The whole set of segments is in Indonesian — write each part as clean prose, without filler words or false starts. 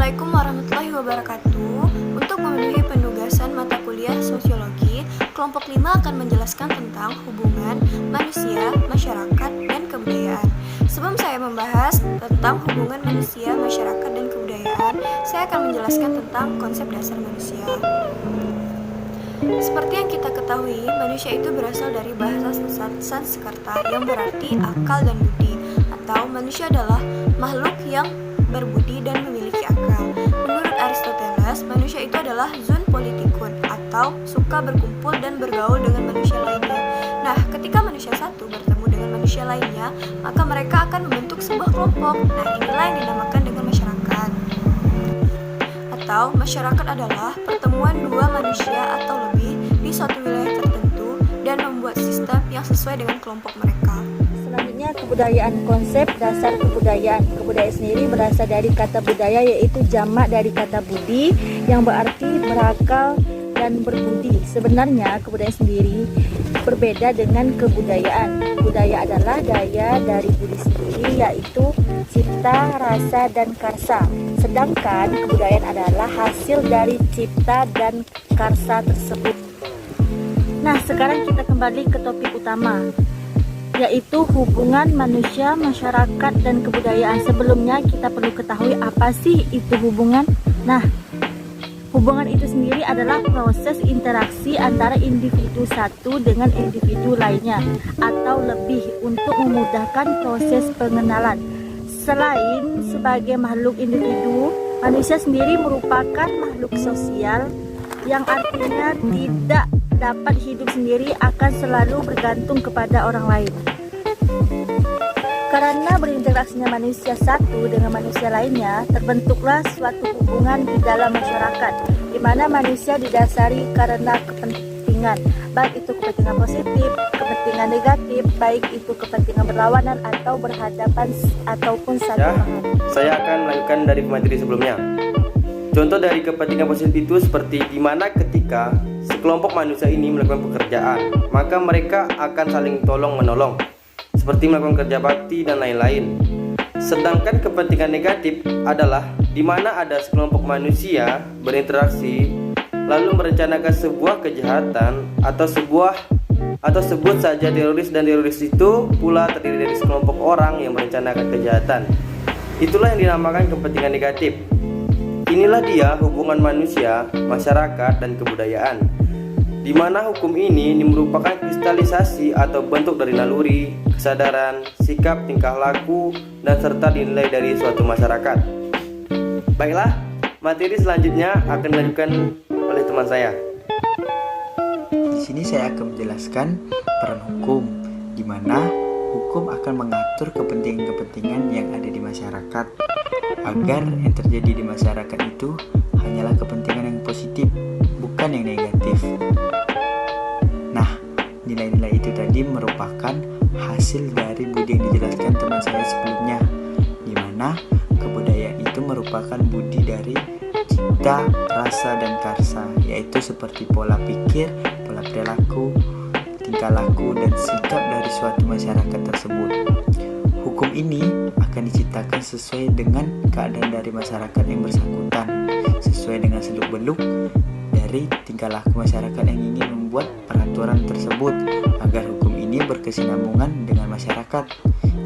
Assalamualaikum warahmatullahi wabarakatuh. Untuk memenuhi penugasan mata kuliah sosiologi, kelompok 5 akan menjelaskan tentang hubungan manusia, masyarakat, dan kebudayaan. Sebelum saya membahas tentang hubungan manusia, masyarakat, dan kebudayaan, saya akan menjelaskan tentang konsep dasar manusia. Seperti yang kita ketahui, manusia itu berasal dari bahasa Sanskerta yang berarti akal dan budi, atau manusia adalah makhluk yang berbudi dan memiliki akal. Menurut Aristoteles, manusia itu adalah zoon politikun, atau suka berkumpul dan bergaul dengan manusia lainnya. Nah, ketika manusia satu bertemu dengan manusia lainnya, maka mereka akan membentuk sebuah kelompok. Nah, inilah yang dinamakan dengan masyarakat. Atau masyarakat adalah pertemuan dua manusia atau lebih di suatu wilayah tertentu dan membuat sistem yang sesuai dengan kelompok mereka. Selanjutnya, kebudayaan. Konsep dasar kebudayaan. Kebudayaan sendiri berasal dari kata budaya, yaitu jamak dari kata budi yang berarti berakal dan berbudi. Sebenarnya kebudayaan sendiri berbeda dengan kebudayaan. Budaya adalah daya dari budi sendiri, yaitu cipta, rasa, dan karsa. Sedangkan kebudayaan adalah hasil dari cipta dan karsa tersebut. Nah, sekarang kita kembali ke topik utama, yaitu hubungan manusia, masyarakat, dan kebudayaan. Sebelumnya kita perlu ketahui apa sih itu hubungan. Nah, hubungan itu sendiri adalah proses interaksi antara individu satu dengan individu lainnya, atau lebih untuk memudahkan proses pengenalan. Selain sebagai makhluk individu, manusia sendiri merupakan makhluk sosial yang artinya tidak dapat hidup sendiri, akan selalu bergantung kepada orang lain. Karena berinteraksinya manusia satu dengan manusia lainnya, terbentuklah suatu hubungan di dalam masyarakat, di mana manusia didasari karena kepentingan, baik itu kepentingan positif, kepentingan negatif, baik itu kepentingan berlawanan atau berhadapan ataupun satu. Saya akan melanjutkan dari materi sebelumnya. Contoh dari kepentingan positif itu seperti di mana ketika sekelompok manusia ini melakukan pekerjaan, maka mereka akan saling tolong-menolong, seperti melakukan kerja bakti dan lain-lain. Sedangkan kepentingan negatif adalah di mana ada sekelompok manusia berinteraksi lalu merencanakan sebuah kejahatan atau sebut saja teroris, dan teroris itu pula terdiri dari sekelompok orang yang merencanakan kejahatan. Itulah yang dinamakan kepentingan negatif. Inilah dia hubungan manusia, masyarakat, dan kebudayaan, di mana hukum ini merupakan kristalisasi atau bentuk dari naluri, kesadaran, sikap, tingkah laku, dan serta dinilai dari suatu masyarakat. Baiklah, materi selanjutnya akan dilanjutkan oleh teman saya. Di sini saya akan menjelaskan peran hukum, di mana hukum akan mengatur kepentingan-kepentingan yang ada di masyarakat, agar yang terjadi di masyarakat itu hanyalah kepentingan yang positif, bukan yang negatif. Nah, nilai-nilai itu tadi merupakan hasil dari budi yang dijelaskan teman saya sebelumnya, di mana kebudayaan itu merupakan budi dari cipta, rasa, dan karsa, yaitu seperti pola pikir, pola perilaku, tingkah laku, dan sikap dari suatu masyarakat tersebut. Hukum ini akan diciptakan sesuai dengan keadaan dari masyarakat yang bersangkutan, sesuai dengan seluk-beluk dari tingkah laku masyarakat yang ingin membuat peraturan tersebut, agar hukum ini berkesinambungan dengan masyarakat.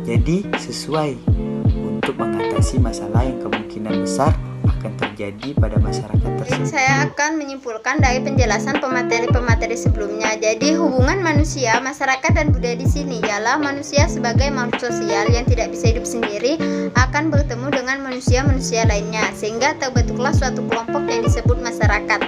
Jadi sesuai untuk mengatasi masalah yang kemungkinan besar akan terjadi pada masyarakat tersebut. Saya akan menyimpulkan dari penjelasan pemateri-pemateri sebelumnya. Jadi hubungan manusia, masyarakat, dan budaya di sini ialah manusia sebagai makhluk sosial yang tidak bisa hidup sendiri akan bertemu dengan manusia-manusia lainnya, sehingga terbentuklah suatu kelompok yang disebut masyarakat.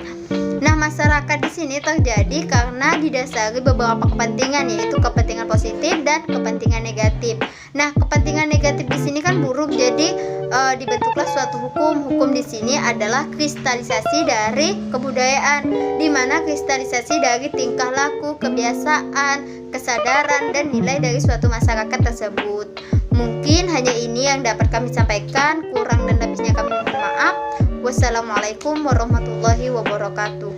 Nah, masyarakat di sini terjadi karena didasari beberapa kepentingan, yaitu kepentingan positif dan kepentingan negatif. Nah, kepentingan negatif di sini kan buruk, jadi dibentuklah suatu hukum. Hukum di sini adalah kristalisasi dari kebudayaan, di mana kristalisasi dari tingkah laku, kebiasaan, kesadaran, dan nilai dari suatu masyarakat tersebut. Mungkin hanya ini yang dapat kami sampaikan, kurang dan lebihnya kami mohon maaf. Wassalamualaikum warahmatullahi wabarakatuh.